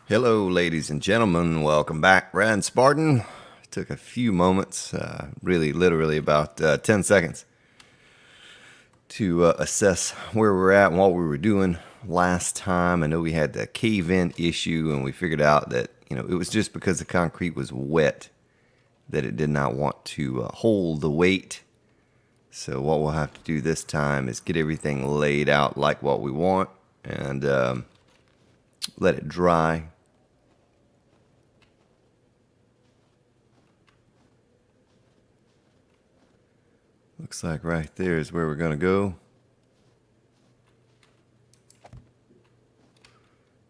Hello, ladies and gentlemen. Welcome back. Rad Spartan. Took a few moments, really literally about 10 seconds, to assess where we're at and what we were doing last time. I know we had the cave-in issue, and we figured out that it was just because the concrete was wet that it did not want to hold the weight. So what we'll have to do this time is get everything laid out like what we want and let it dry. Looks like right there is where we're going to go.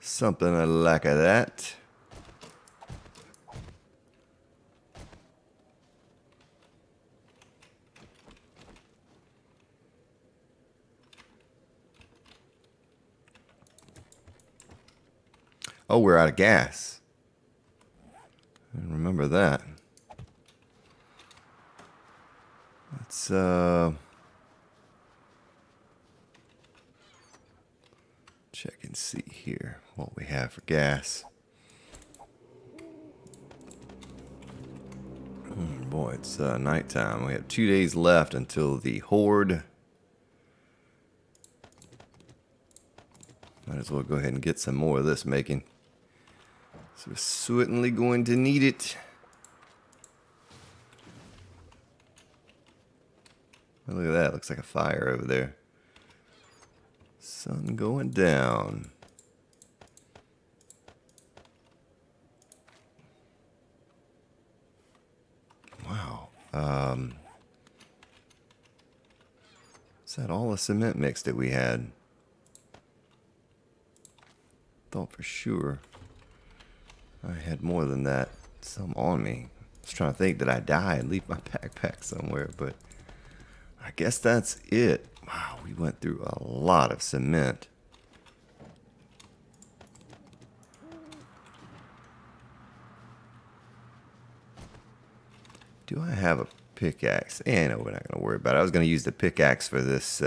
Something like that. Oh, we're out of gas. I remember that. Let's check and see here what we have for gas. Boy, it's nighttime. We have 2 days left until the horde. Might as well go ahead and get some more of this making. So we're certainly going to need it. Oh, look at that. Looks like a fire over there. Sun going down. Wow. Is that all the cement mix that we had? Thought for sure I had more than that. Some on me. I was trying to think, did I die and leave my backpack somewhere? But I guess that's it. Wow, we went through a lot of cement. Do I have a pickaxe? No, we're not going to worry about it. I was going to use the pickaxe for this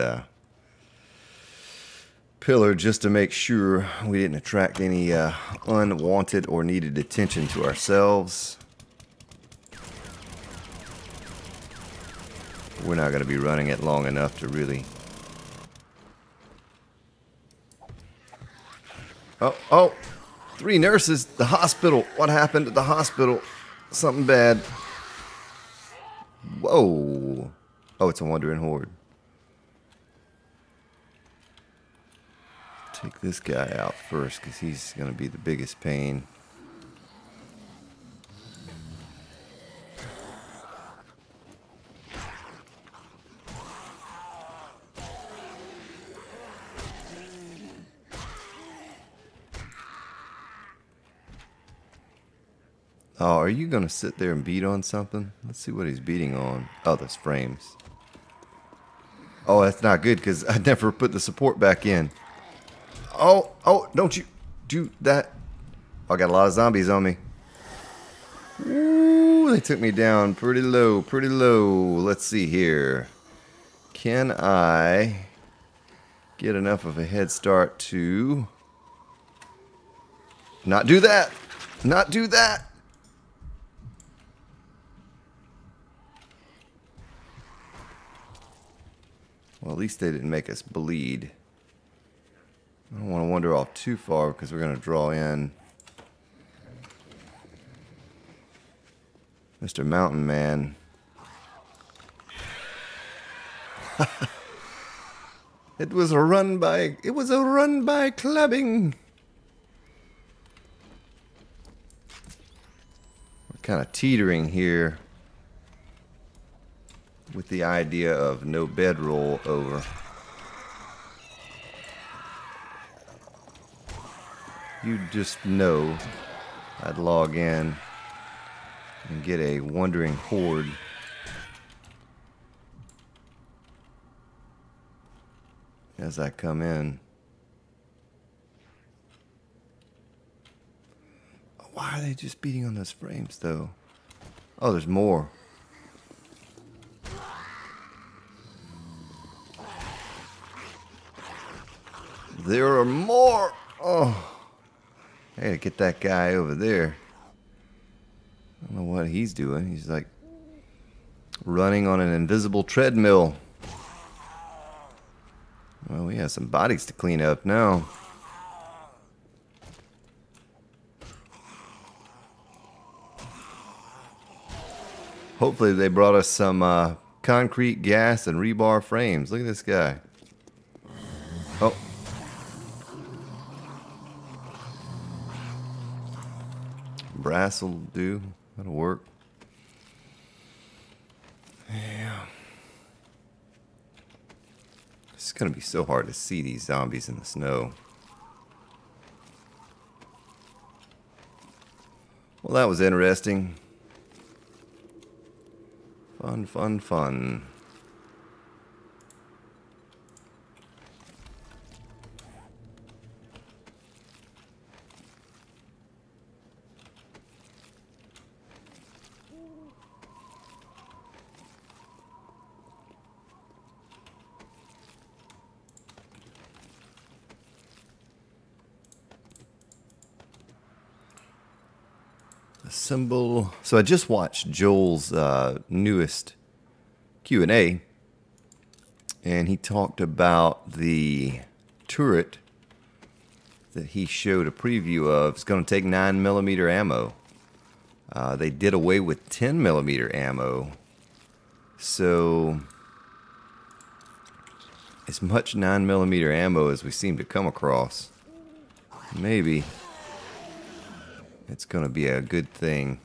pillar just to make sure we didn't attract any unwanted or needed attention to ourselves. We're not going to be running it long enough to really... Oh! 3 nurses! The hospital! What happened at the hospital? Something bad. Whoa! Oh, it's a wandering horde. Take this guy out first, because he's going to be the biggest pain. Oh, are you going to sit there and beat on something? Let's see what he's beating on. Oh, those frames. Oh, that's not good because I never put the support back in. Oh, don't you do that. Oh, I got a lot of zombies on me. Ooh, they took me down pretty low, pretty low. Let's see here. Can I get enough of a head start to not do that? Not do that. Well, at least they didn't make us bleed. I don't want to wander off too far because we're going to draw in Mr. Mountain Man. It was a run by clubbing. We're kind of teetering here with the idea of no bedroll over. You just know I'd log in and get a wandering horde. As I come in. Why are they just beating on those frames though? Oh, there's more. There are more. Oh. I gotta get that guy over there. I don't know what he's doing. He's like running on an invisible treadmill. Well, we have some bodies to clean up now. Hopefully they brought us some concrete, gas, and rebar frames. Look at this guy. Oh. Brass will do. That'll work. Yeah. It's going to be so hard to see these zombies in the snow. Well, that was interesting. Fun, fun, fun. Assemble. So I just watched Joel's newest Q&A, and he talked about the turret that he showed a preview of. It's going to take 9mm ammo. They did away with 10mm ammo, so as much 9mm ammo as we seem to come across, maybe it's going to be a good thing.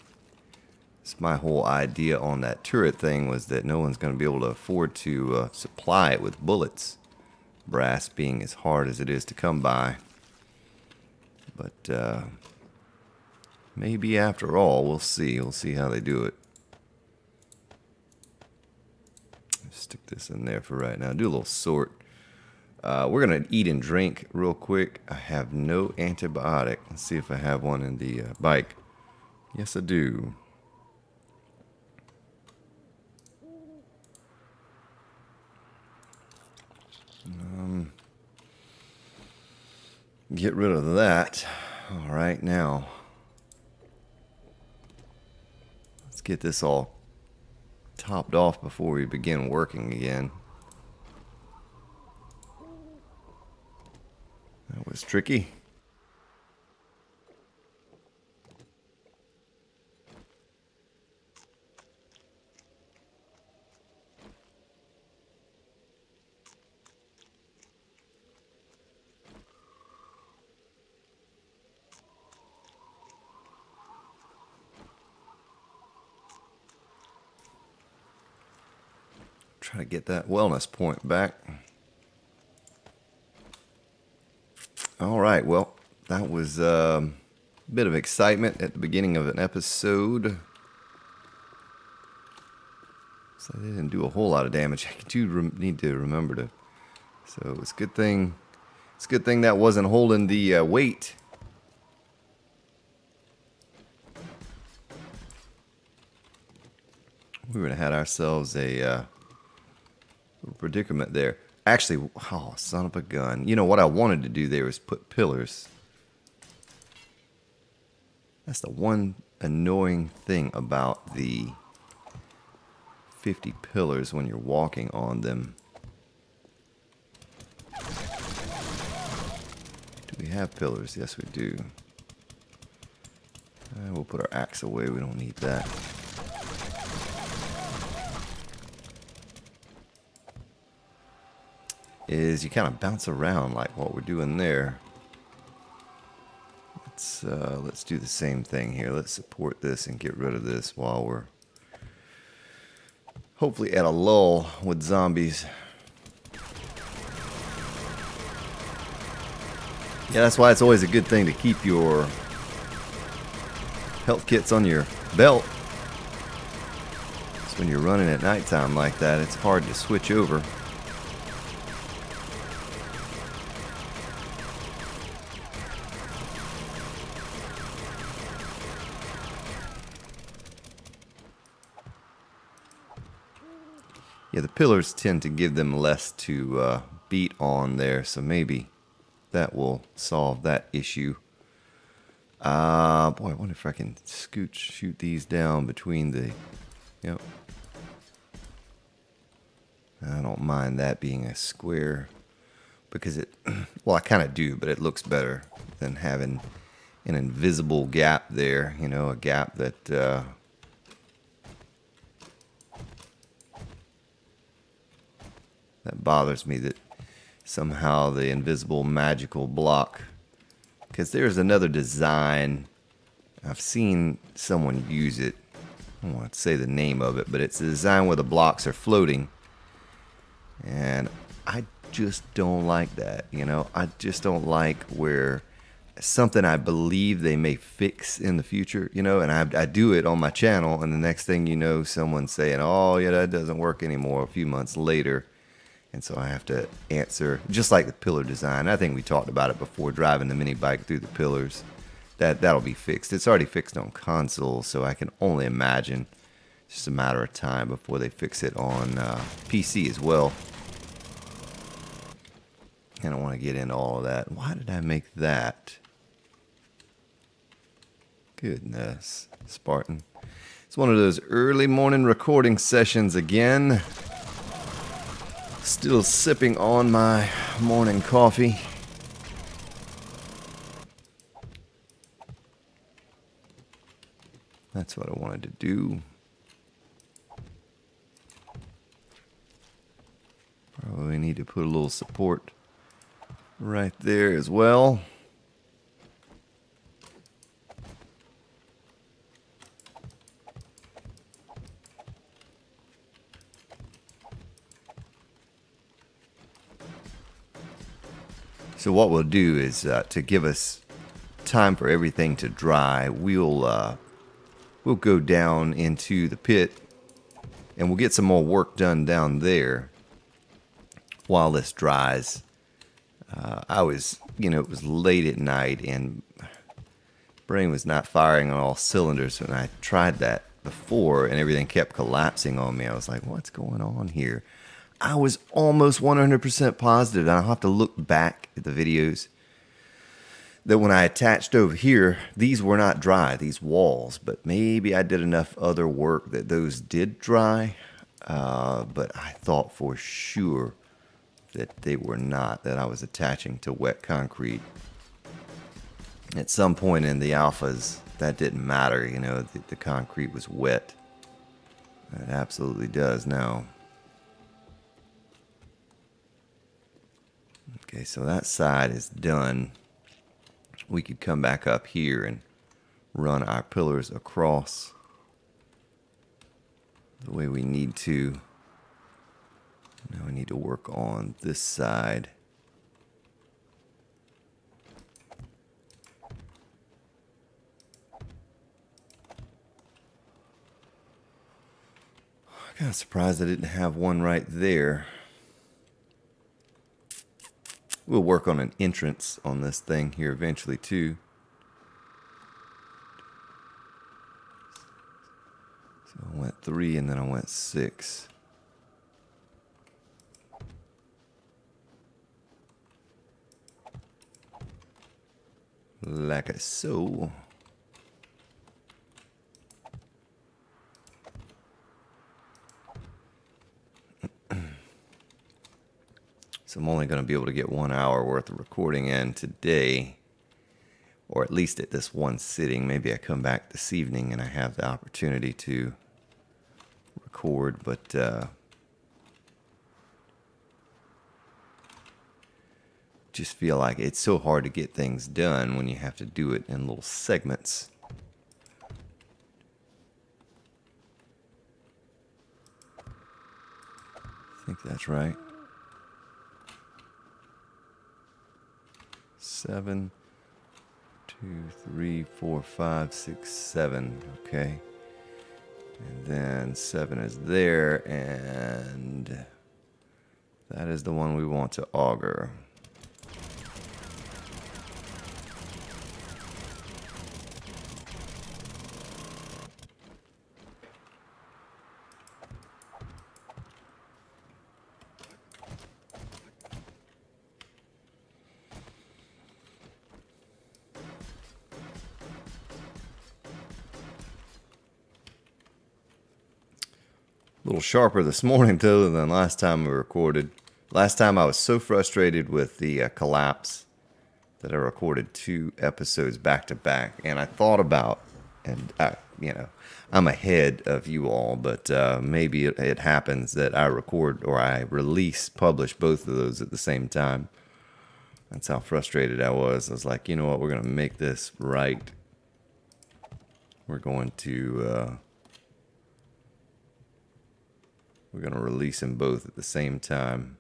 It's my whole idea on that turret thing was that no one's going to be able to afford to supply it with bullets. Brass being as hard as it is to come by. But maybe after all, we'll see. We'll see how they do it. Stick this in there for right now. Do a little sort. We're going to eat and drink real quick. I have no antibiotic. Let's see if I have one in the bike. Yes, I do. Get rid of that. All right, now let's get this all topped off before we begin working again. That was tricky. Try to get that wellness point back. All right, well, that was a bit of excitement at the beginning of an episode. So they didn't do a whole lot of damage. I do need to remember to. So it's a good thing. It's a good thing that wasn't holding the weight. We would have had ourselves a predicament there. Actually, oh, son of a gun. You know, what I wanted to do there was put pillars. That's the one annoying thing about the 50 pillars when you're walking on them. Do we have pillars? Yes, we do. We'll put our axe away. We don't need that. Is you kind of bounce around like what we're doing there. Let's do the same thing here. Let's support this and get rid of this while we're hopefully at a lull with zombies. Yeah, that's why it's always a good thing to keep your health kits on your belt. Because when you're running at nighttime like that, it's hard to switch over. Yeah, the pillars tend to give them less to beat on there, so maybe that will solve that issue. Boy, I wonder if I can shoot these down between the, yep. I don't mind that being a square because it, well, I kind of do, but it looks better than having an invisible gap there, you know, a gap that, that bothers me, that somehow the invisible magical block, because there's another design, I've seen someone use it, I don't want to say the name of it, but it's a design where the blocks are floating, and I just don't like that, you know. I just don't like where something I believe they may fix in the future, you know, and I do it on my channel, and the next thing you know, someone's saying, oh yeah, that doesn't work anymore a few months later. And so I have to answer, just like the pillar design. I think we talked about it before, driving the mini bike through the pillars. That'll be fixed. It's already fixed on console, so I can only imagine it's just a matter of time before they fix it on PC as well. I don't want to get into all of that. Why did I make that? Goodness, Spartan. It's one of those early morning recording sessions again. Still sipping on my morning coffee. That's what I wanted to do. Probably need to put a little support right there as well. So what we'll do is to give us time for everything to dry, we'll go down into the pit and we'll get some more work done down there while this dries. I was, you know, it was late at night and brain was not firing on all cylinders when I tried that before, and everything kept collapsing on me. I was like, what's going on here? I was almost 100% positive, and I'll have to look back at the videos, that when I attached over here, these were not dry, these walls, but maybe I did enough other work that those did dry, but I thought for sure that they were not, that I was attaching to wet concrete. At some point in the alphas, that didn't matter, you know, the concrete was wet. It absolutely does now. Okay, so that side is done. We could come back up here and run our pillars across the way we need to. Now we need to work on this side. I'm kind of surprised I didn't have one right there. We'll work on an entrance on this thing here eventually too. So I went 3 and then I went 6. Like so. So I'm only going to be able to get 1 hour worth of recording in today, or at least at this one sitting. Maybe I come back this evening and I have the opportunity to record, but just feel like it's so hard to get things done when you have to do it in little segments. I think that's right. 7, 2, 3, 4, 5, 6, 7. Okay. And then 7 is there, and that is the one we want to auger. little sharper this morning, though, than last time we recorded. Last time I was so frustrated with the collapse that I recorded 2 episodes back to back. And I thought about, and I'm ahead of you all, but maybe it happens that I record or I publish both of those at the same time. That's how frustrated I was. I was like, you know what, we're going to make this right. We're going to release them both at the same time.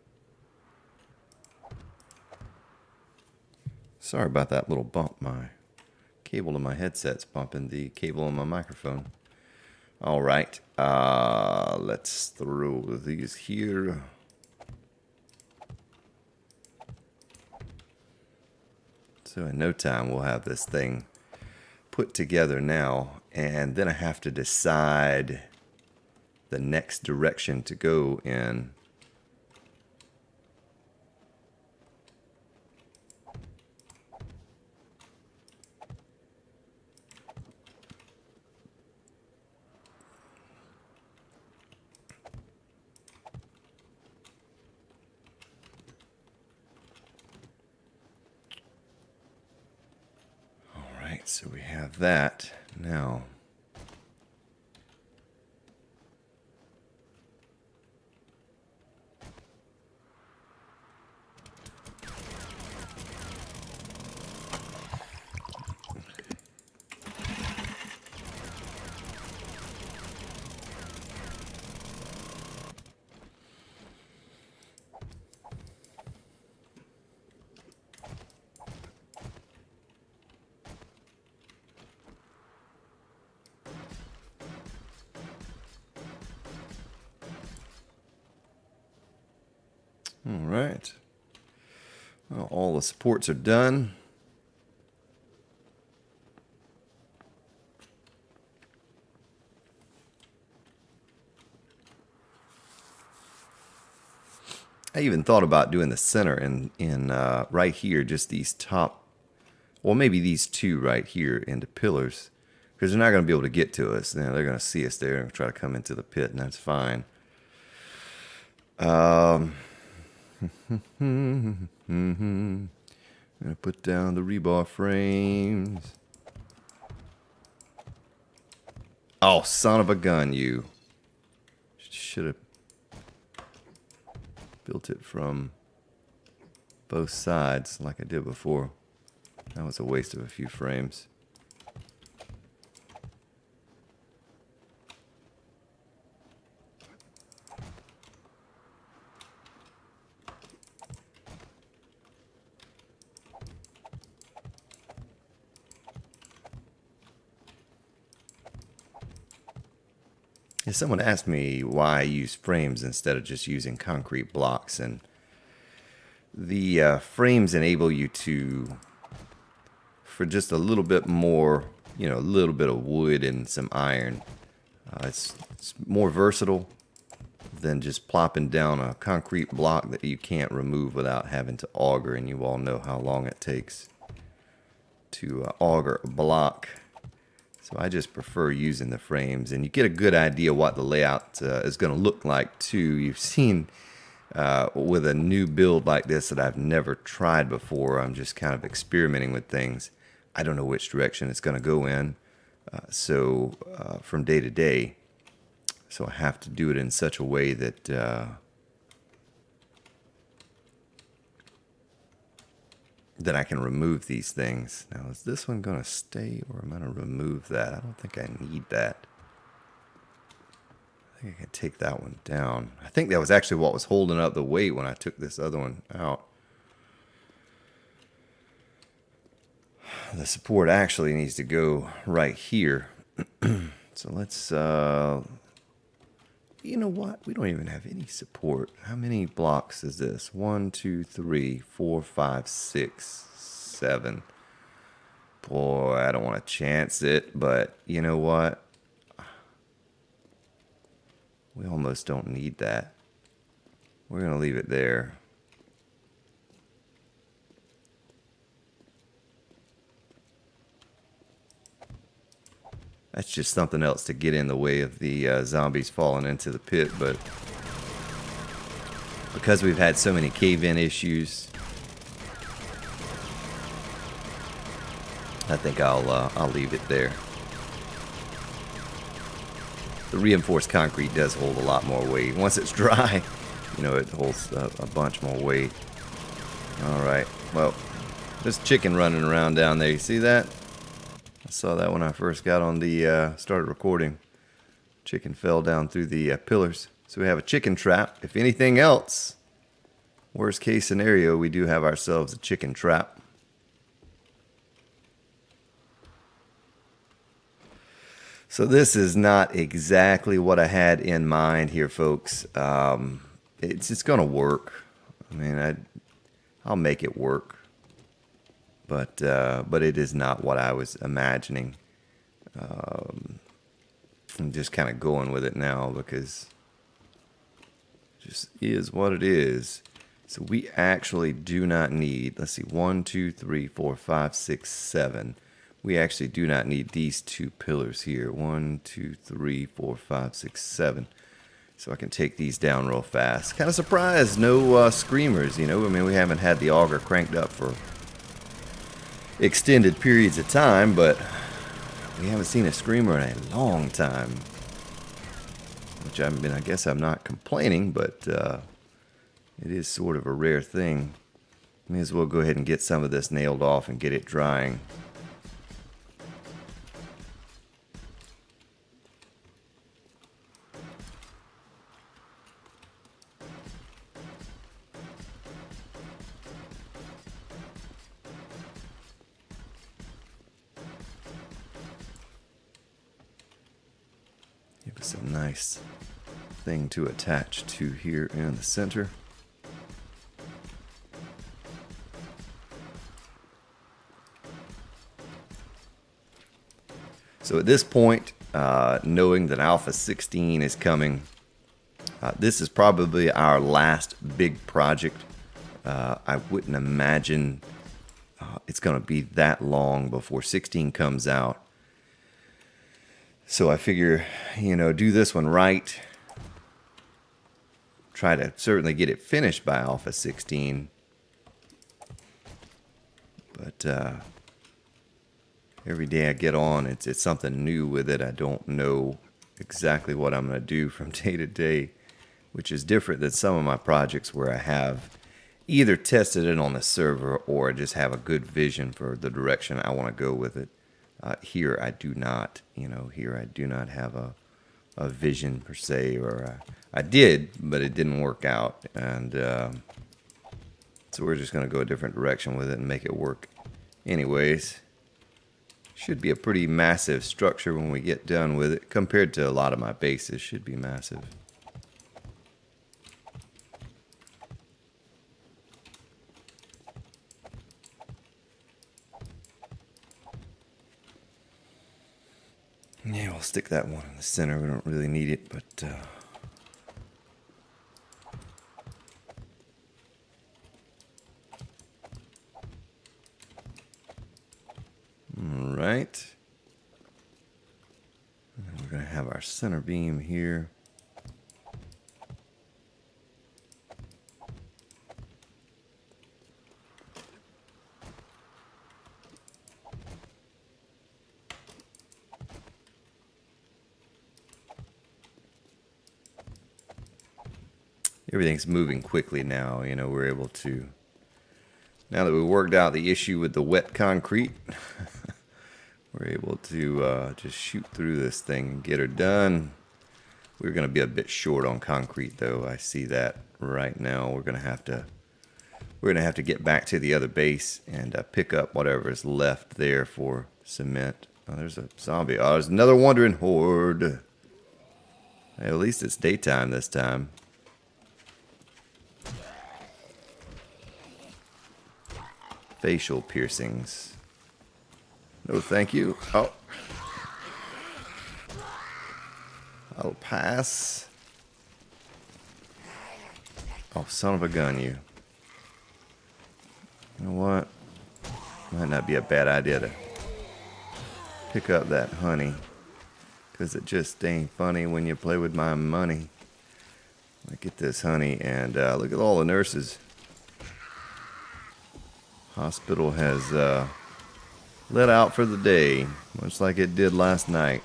Sorry about that little bump. My cable to my headset's bumping the cable on my microphone. All right, let's throw these here. So in no time, we'll have this thing put together now, and then I have to decide the next direction to go in. So we have that now. All right. Well, all the supports are done. I even thought about doing the center in right here, just these top, well, maybe these 2 right here into pillars, because they're not going to be able to get to us. They're going to see us there and try to come into the pit, and that's fine. I'm gonna put down the rebar frames. Oh, son of a gun, you. Should have built it from both sides like I did before. That was a waste of a few frames. Someone asked me why I use frames instead of just using concrete blocks, and the frames enable you to, for just a little bit more, a little bit of wood and some iron, it's more versatile than just plopping down a concrete block that you can't remove without having to auger, and you all know how long it takes to auger a block. So I just prefer using the frames, and you get a good idea what the layout is going to look like too. You've seen with a new build like this that I've never tried before, I'm just kind of experimenting with things. I don't know which direction it's going to go in, from day to day. So I have to do it in such a way that that I can remove these things. Now, is this one going to stay, or am I going to remove that? I don't think I need that. I think I can take that one down. I think that was actually what was holding up the weight when I took this other one out. The support actually needs to go right here. So let's, you know what? We don't even have any support. How many blocks is this? 1, 2, 3, 4, 5, 6, 7. Boy, I don't want to chance it, but you know what? We almost don't need that. We're going to leave it there. That's just something else to get in the way of the zombies falling into the pit. But because we've had so many cave-in issues, I think I'll leave it there. The reinforced concrete does hold a lot more weight. Once it's dry, you know, it holds a bunch more weight. Alright, well, there's chicken running around down there. You see that? I saw that when I first got on the, started recording. Chicken fell down through the pillars. So we have a chicken trap. If anything else, worst case scenario, we do have ourselves a chicken trap. So this is not exactly what I had in mind here, folks. It's going to work. I mean, I'll make it work. But it is not what I was imagining. I'm just kind of going with it now because it just is what it is. So we actually do not need, let's see, 1, 2, 3, 4, 5, 6, 7. We actually do not need these two pillars here. 1, 2, 3, 4, 5, 6, 7. So I can take these down real fast. Kind of surprised, no screamers, you know. I mean, we haven't had the auger cranked up for extended periods of time, but we haven't seen a screamer in a long time. Which, I mean, I guess I'm not complaining, but it is sort of a rare thing. May as well go ahead and get some of this nailed off and get it drying. Give us a nice thing to attach to here in the center. So at this point, knowing that Alpha 16 is coming, this is probably our last big project. I wouldn't imagine it's going to be that long before 16 comes out. So I figure, you know, do this one right. Try to certainly get it finished by Alpha 16. But every day I get on, it's something new with it. I don't know exactly what I'm going to do from day to day, which is different than some of my projects where I have either tested it on the server or I just have a good vision for the direction I want to go with it. Here I do not, you know, here I do not have a vision per se, or I did, but it didn't work out. And so we're just going to go a different direction with it and make it work anyways. Should be a pretty massive structure when we get done with it. Compared to a lot of my bases, should be massive. Yeah, we'll stick that one in the center. We don't really need it, but all right. And we're going to have our center beam here. Everything's moving quickly now, you know, we're able to, now that we worked out the issue with the wet concrete, we're able to just shoot through this thing and get her done. We're going to be a bit short on concrete though, I see that right now. We're going to have to get back to the other base and pick up whatever is left there for cement. Oh, there's a zombie. Oh, there's another wandering horde. Hey, at least it's daytime this time. Facial piercings. No, thank you. Oh. I'll pass. Oh, son of a gun, you. You know what? Might not be a bad idea to pick up that honey. because it just ain't funny when you play with my money. Look at this honey, and look at all the nurses. Hospital has let out for the day, much like it did last night.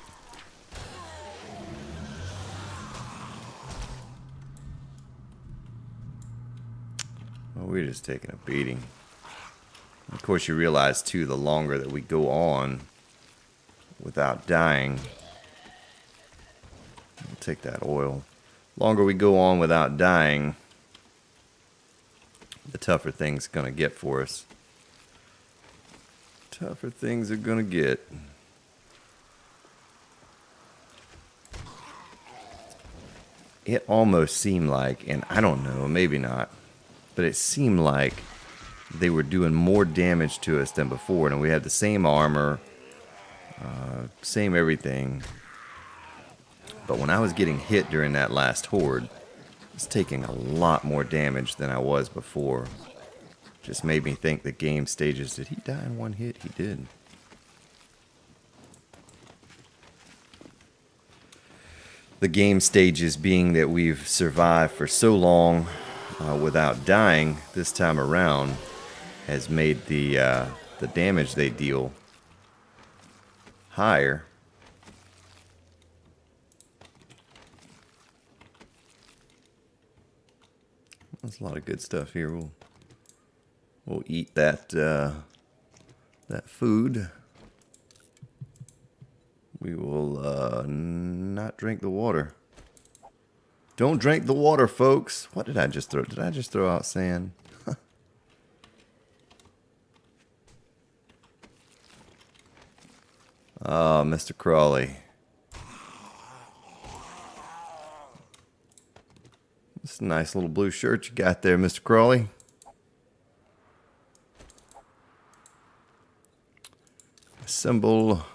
Well, we're just taking a beating. Of course, you realize, too, the longer that we go on without dying. We'll take that oil. Longer we go on without dying, the tougher things going to get for us. Tougher things are going to get. It almost seemed like, and I don't know, maybe not, but it seemed like they were doing more damage to us than before. And we had the same armor, same everything. But when I was getting hit during that last horde, I was taking a lot more damage than I was before. Just made me think the game stages, did he die in one hit? He did. The game stages being that we've survived for so long without dying this time around has made the damage they deal higher. There's a lot of good stuff here. We'll eat that that food. We will not drink the water. Don't drink the water, folks. What did I just throw? Did I just throw out sand? Oh, Mr. Crawley. It's a nice little blue shirt you got there, Mr. Crawley. Assemble.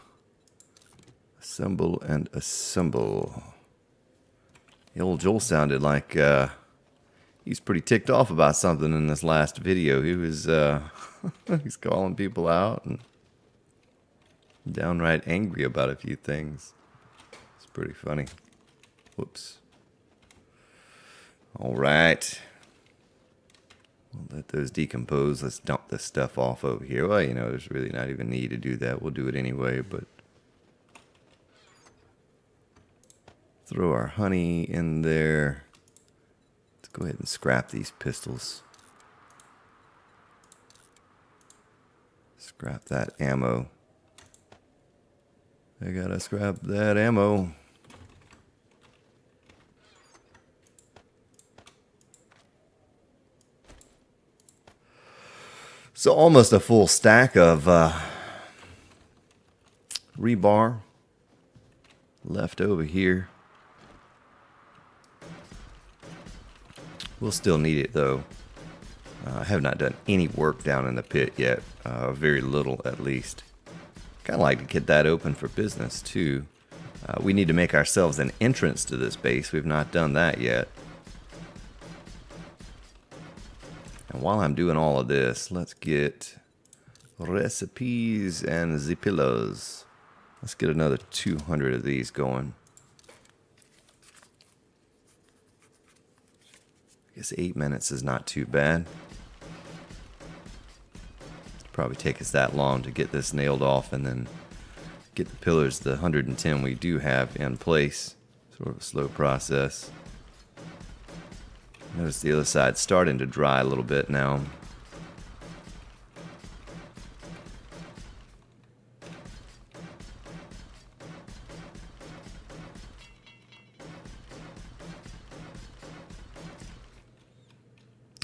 Assemble and assemble. The old Joel sounded like he's pretty ticked off about something in this last video. He was he's calling people out and downright angry about a few things. It's pretty funny. Whoops. All right. We'll let those decompose. Let's dump this stuff off over here. Well, you know, there's really not even need to do that. We'll do it anyway, but throw our honey in there. Let's go ahead and scrap these pistols. Scrap that ammo. I gotta scrap that ammo. So almost a full stack of rebar left over here. We'll still need it though. I have not done any work down in the pit yet. Very little at least. Kind of like to get that open for business too. We need to make ourselves an entrance to this base. We've not done that yet. And while I'm doing all of this, let's get recipes and the pillows. Let's get another 200 of these going. I guess 8 minutes is not too bad. Probably take us that long to get this nailed off and then get the pillars, the 110 we do have in place. Sort of a slow process. Notice the other side's starting to dry a little bit now.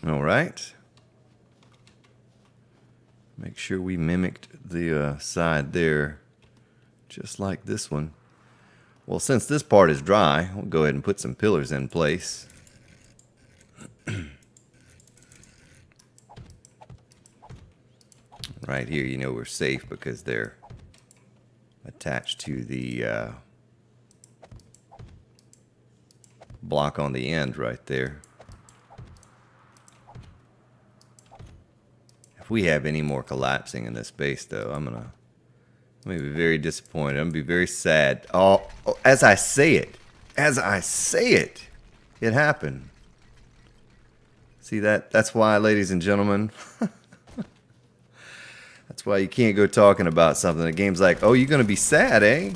All right. Make sure we mimicked the side there, just like this one. Well, since this part is dry, we'll go ahead and put some pillars in place. Right here, you know we're safe because they're attached to the block on the end right there. If we have any more collapsing in this base, though, I'm gonna I'm gonna be very disappointed. I'm gonna be very sad. Oh, as I say it, it happened. See that? That's why, ladies and gentlemen, that's why you can't go talking about something. The game's like, oh, you're gonna be sad, eh?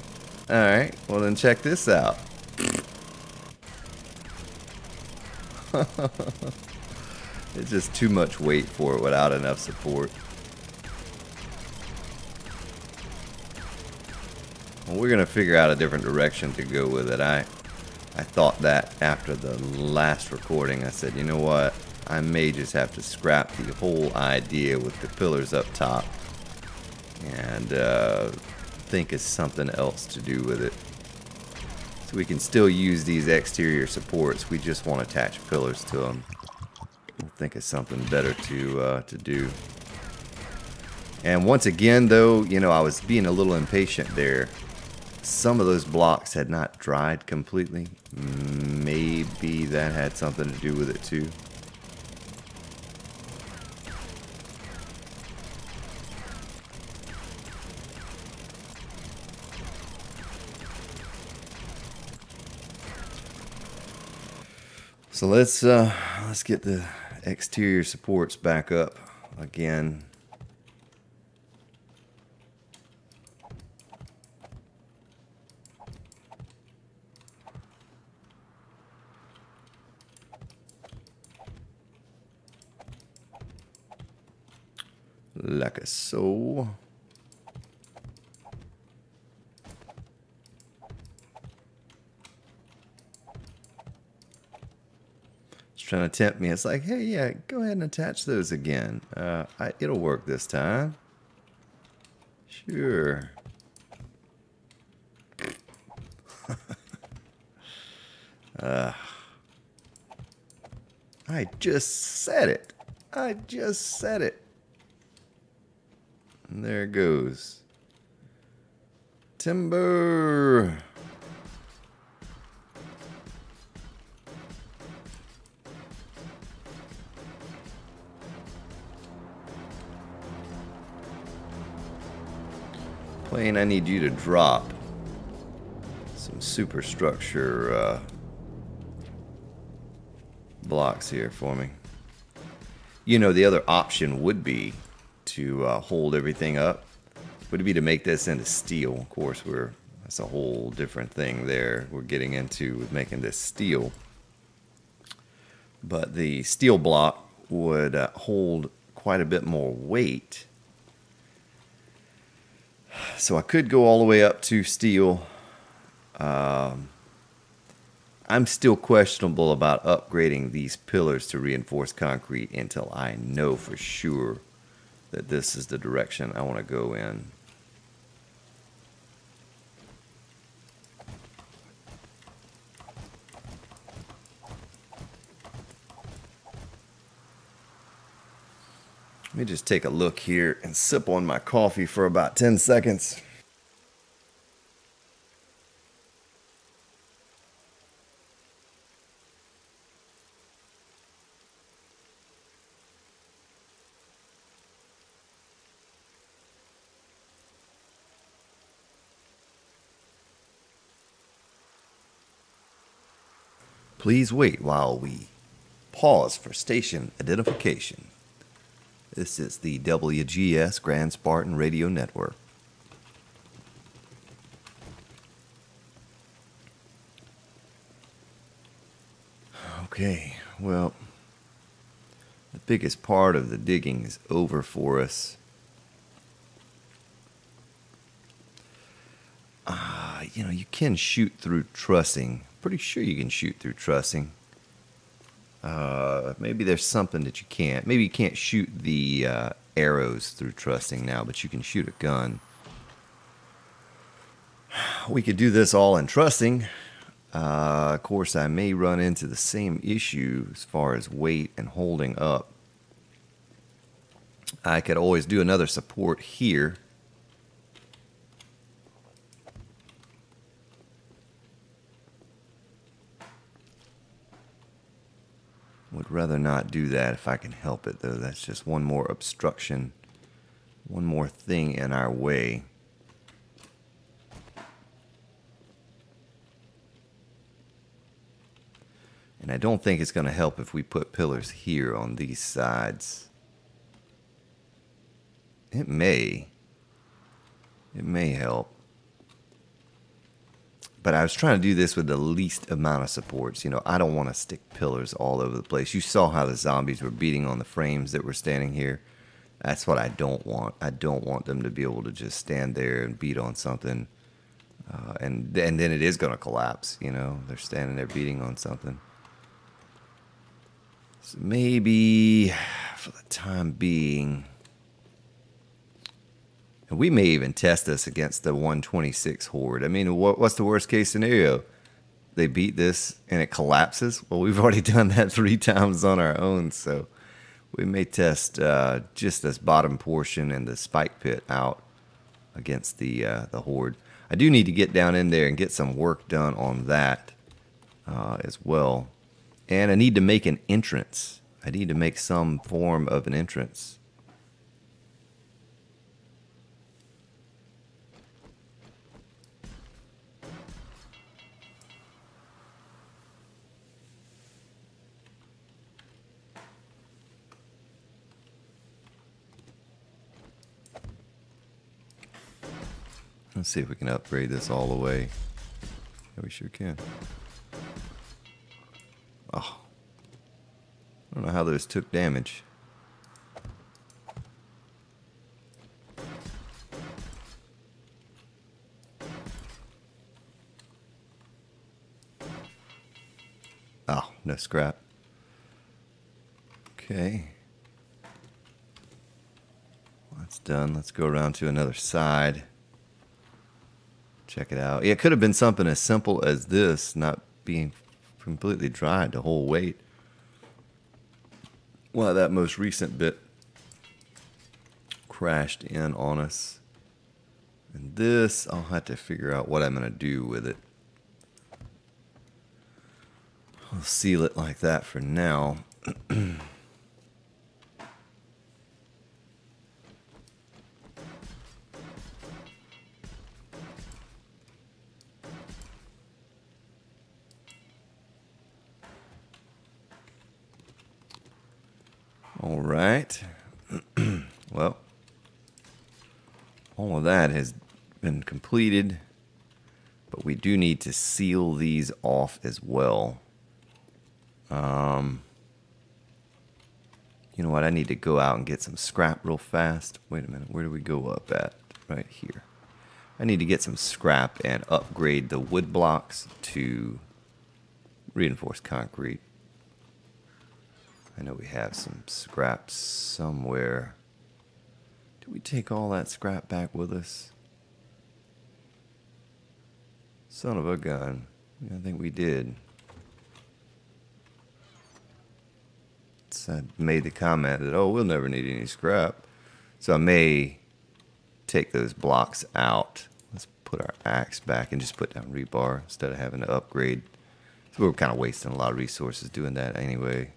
All right. Well, then check this out. It's just too much weight for it without enough support. Well, we're gonna figure out a different direction to go with it. I thought that after the last recording. I said, you know what? I may just have to scrap the whole idea with the pillars up top and think of something else to do with it. So we can still use these exterior supports. We just want to attach pillars to them. We'll think of something better to do. And once again, though, you know, I was being a little impatient there. Some of those blocks had not dried completely. Maybe that had something to do with it too. So let's get the exterior supports back up again. Like so. It's trying to tempt me. It's like, hey, yeah, go ahead and attach those again. It'll work this time. Sure. I just said it. I just said it. And there it goes. Timber. Plane, I need you to drop some superstructure blocks here for me. You know, the other option would be to hold everything up. Would be to make this into steel. Of course, that's a whole different thing there we're getting into with making this steel. But the steel block would hold quite a bit more weight. So I could go all the way up to steel. I'm still questionable about upgrading these pillars to reinforced concrete until I know for sure that this is the direction I want to go in. Let me just take a look here and sip on my coffee for about 10 seconds. Please wait while we pause for station identification. This is the WGS Grand Spartan Radio Network. Okay, well, the biggest part of the digging is over for us. You know, you can shoot through trussing. Pretty sure you can shoot through trussing. Maybe there's something that you can't. Maybe you can't shoot the arrows through trussing now, but you can shoot a gun. We could do this all in trussing. Of course, I may run into the same issue as far as weight and holding up. I could always do another support here. Would rather not do that if I can help it, though. That's just one more obstruction, one more thing in our way. And I don't think it's going to help if we put pillars here on these sides. It may. It may help. But I was trying to do this with the least amount of supports. You know, I don't want to stick pillars all over the place. You saw how the zombies were beating on the frames that were standing here. That's what I don't want. I don't want them to be able to just stand there and beat on something. And then it is going to collapse, you know. They're standing there beating on something. So maybe for the time being... And we may even test this against the 126 horde. I mean, what's the worst case scenario? They beat this and it collapses? Well, we've already done that 3 times on our own, so we may test just this bottom portion and the spike pit out against the horde. I do need to get down in there and get some work done on that as well. And I need to make an entrance. I need to make some form of an entrance. Let's see if we can upgrade this all the way. Yeah, we sure can. Oh. I don't know how those took damage. Oh, no scrap. Okay. That's done. Let's go around to another side. Check it out. Yeah, it could have been something as simple as this, not being completely dried the whole weight. Well, that most recent bit crashed in on us. And this, I'll have to figure out what I'm going to do with it. I'll seal it like that for now. All right. Well, all of that has been completed, but we do need to seal these off as well. You know what? I need to go out and get some scrap real fast. Wait a minute. Where do we go up at? Right here. I need to get some scrap and upgrade the wood blocks to reinforced concrete. I know we have some scrap somewhere. Did we take all that scrap back with us? Son of a gun. I think we did. So I made the comment that, oh, we'll never need any scrap. So I may take those blocks out. Let's put our axe back and just put down rebar instead of having to upgrade. So we're kind of wasting a lot of resources doing that anyway.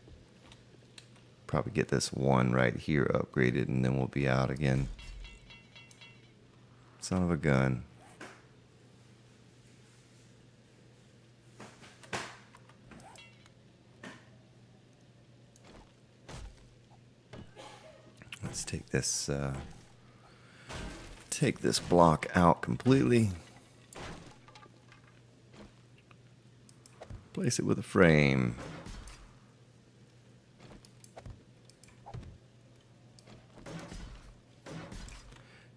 Probably get this one right here upgraded and then we'll be out again. Son of a gun. Let's take this block out completely. Place it with a frame.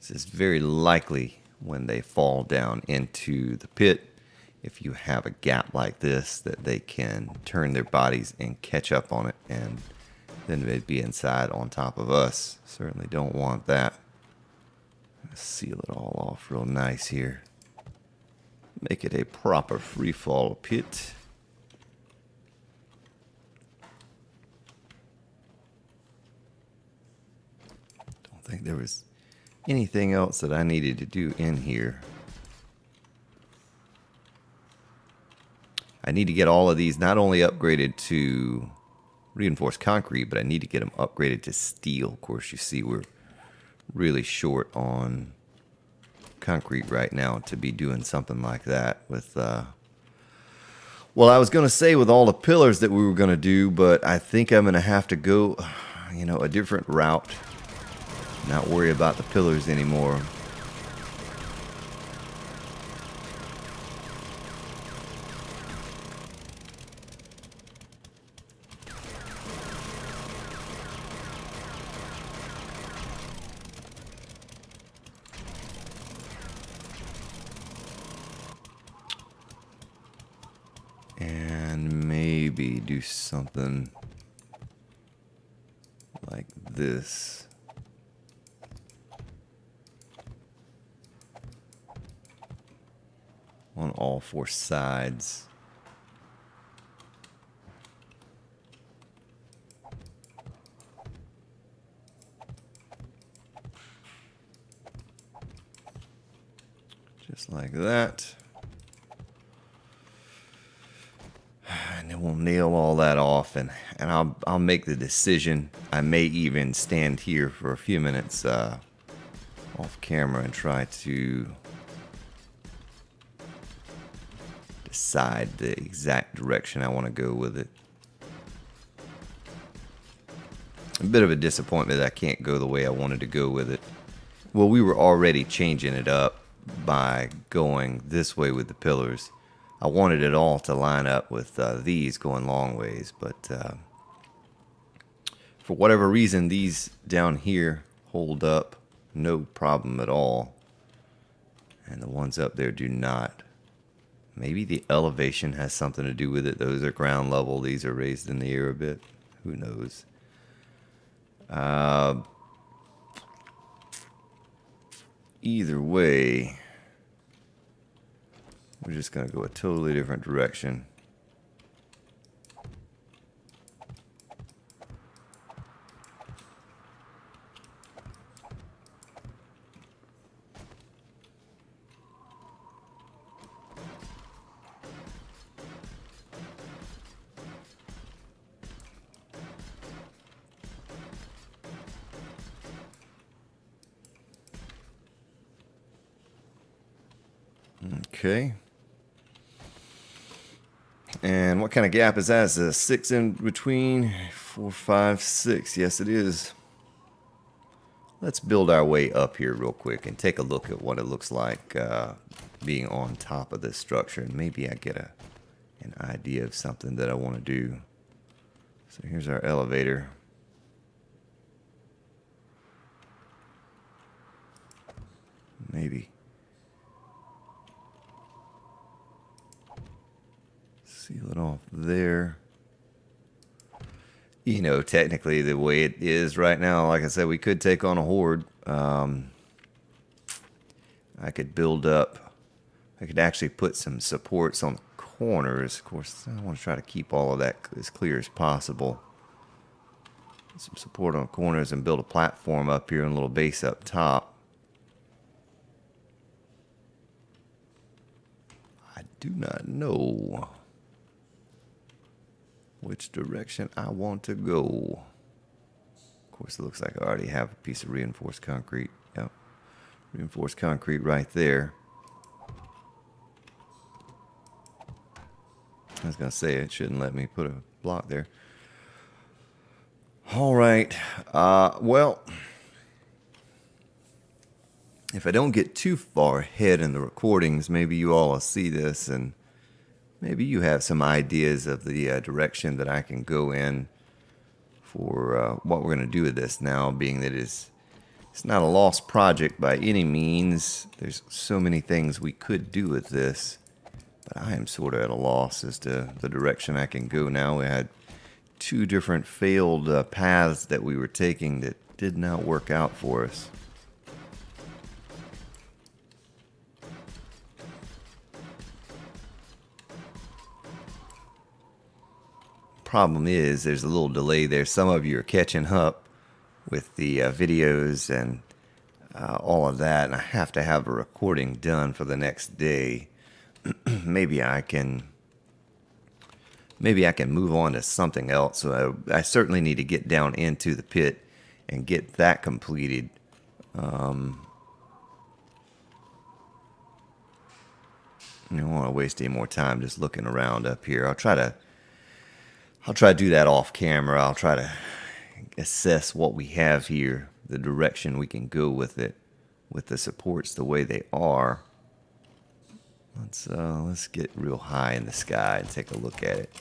This is very likely when they fall down into the pit, if you have a gap like this, that they can turn their bodies and catch up on it, and then they'd be inside on top of us. Certainly don't want that. Let's seal it all off real nice here. Make it a proper free fall pit. Don't think there was anything else that I needed to do in here. I need to get all of these not only upgraded to reinforced concrete, but I need to get them upgraded to steel. Of course, you see we're really short on concrete right now to be doing something like that with Well, I was going to say with all the pillars that we were going to do, but I think I'm going to have to go, you know, a different route. Not worry about the pillars anymore. And maybe do something like this. On all four sides. Just like that. And then we'll nail all that off, and I'll make the decision. I may even stand here for a few minutes off camera and try to decide the exact direction I want to go with it. A bit of a disappointment that I can't go the way I wanted to go with it. Well, we were already changing it up by going this way with the pillars. I wanted it all to line up with these going long ways, but for whatever reason, these down here hold up no problem at all, and the ones up there do not. Maybe the elevation has something to do with it. Those are ground level. These are raised in the air a bit. Who knows? Either way, we're just going to go a totally different direction. Okay. And what kind of gap is that? Is a 6 in between? 4, 5, 6. Yes, it is. Let's build our way up here real quick and take a look at what it looks like being on top of this structure. And maybe I get an idea of something that I want to do. So here's our elevator. Maybe. Seal it off there. You know, technically the way it is right now, like I said, we could take on a horde. I could build up. I could actually put some supports on the corners. Of course, I want to try to keep all of that as clear as possible. Some support on the corners and build a platform up here and a little base up top. I do not know which direction I want to go. Of course, it looks like I already have a piece of reinforced concrete. Yep. Reinforced concrete right there. I was going to say it shouldn't let me put a block there. All right. Well, if I don't get too far ahead in the recordings, maybe you all will see this and maybe you have some ideas of the direction that I can go in for what we're going to do with this now, being that it's not a lost project by any means. There's so many things we could do with this, but I am sort of at a loss as to the direction I can go now. We had 2 different failed paths that we were taking that did not work out for us. Problem is, there's a little delay there. Some of you are catching up with the videos and all of that, and I have to have a recording done for the next day. Maybe I can move on to something else. So I certainly need to get down into the pit and get that completed. I don't want to waste any more time just looking around up here. I'll try to do that off camera. I'll try to assess what we have here, the direction we can go with it, with the supports the way they are. Let's get real high in the sky and take a look at it.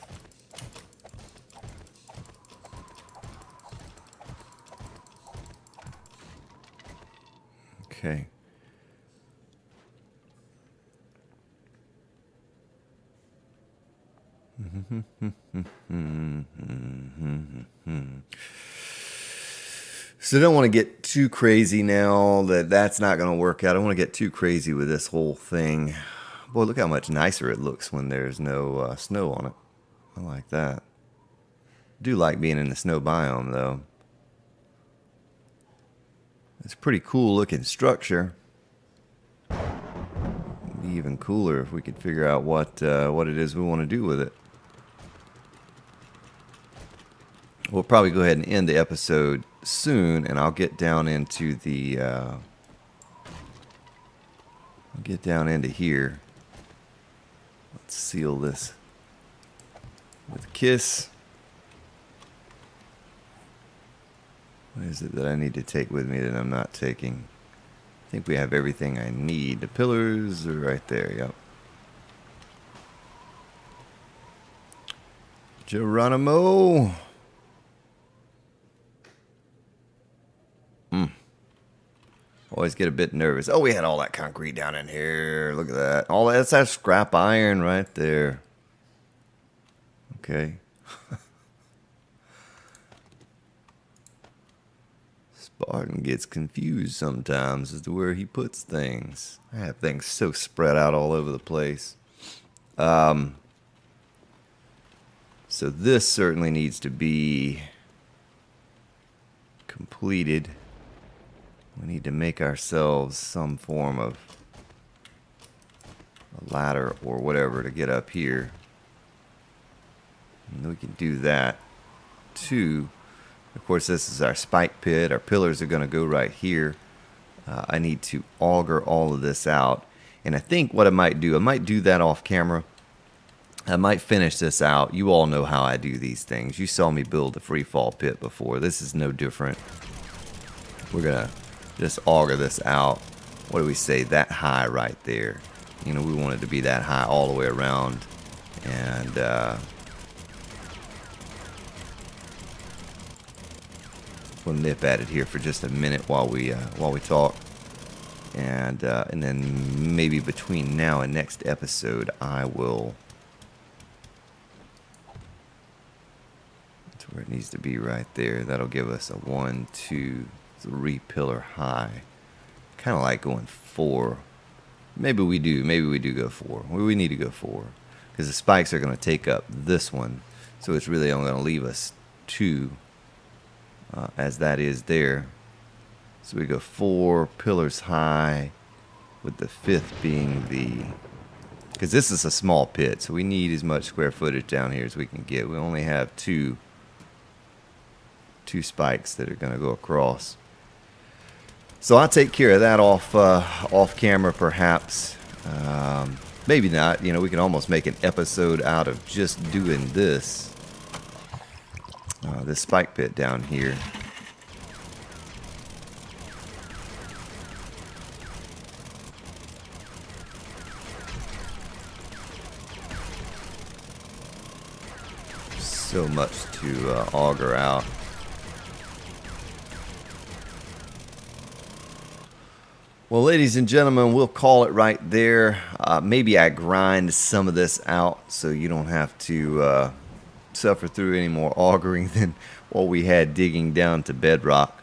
Okay. So I don't want to get too crazy now that's not going to work out. I don't want to get too crazy with this whole thing. Boy, look how much nicer it looks when there's no snow on it. I like that. I do like being in the snow biome, though. It's a pretty cool looking structure. It'd be even cooler if we could figure out what it is we want to do with it. We'll probably go ahead and end the episode soon, and I'll get down into the I'll get down into here. Let's seal this with a kiss. What is it that I need to take with me that I'm not taking? I think we have everything I need. The pillars are right there, yep. Geronimo. Always get a bit nervous. Oh, we had all that concrete down in here. Look at that. All that's that scrap iron right there. Okay. Spartan gets confused sometimes as to where he puts things. I have things so spread out all over the place. So this certainly needs to be completed. We need to make ourselves some form of a ladder or whatever to get up here. And we can do that too. Of course, this is our spike pit. Our pillars are going to go right here. I need to auger all of this out. And I think what I might do that off camera. I might finish this out. You all know how I do these things. You saw me build the free fall pit before. This is no different. We're going to just auger this out. What do we say? That high right there. You know, we want it to be that high all the way around. And we'll nip at it here for just a minute while we talk. And then maybe between now and next episode, I will. That's where it needs to be right there. That'll give us a 1, 2, 3 pillar high. Kind of like going 4. Maybe we do go 4. We need to go 4 because the spikes are going to take up this one, so it's really only going to leave us 2 as that is there. So we go 4 pillars high, with the 5th being because this is a small pit, so we need as much square footage down here as we can get. We only have two spikes that are going to go across. So I'll take care of that off camera, perhaps. Maybe not. You know, we can almost make an episode out of just doing this. This spike pit down here. So much to auger out. Well, ladies and gentlemen, we'll call it right there. Maybe I grind some of this out so you don't have to suffer through any more augering than what we had digging down to bedrock.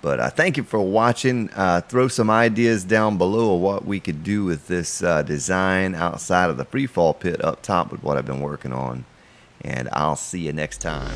But thank you for watching. Throw some ideas down below of what we could do with this design outside of the freefall pit up top with what I've been working on. And I'll see you next time.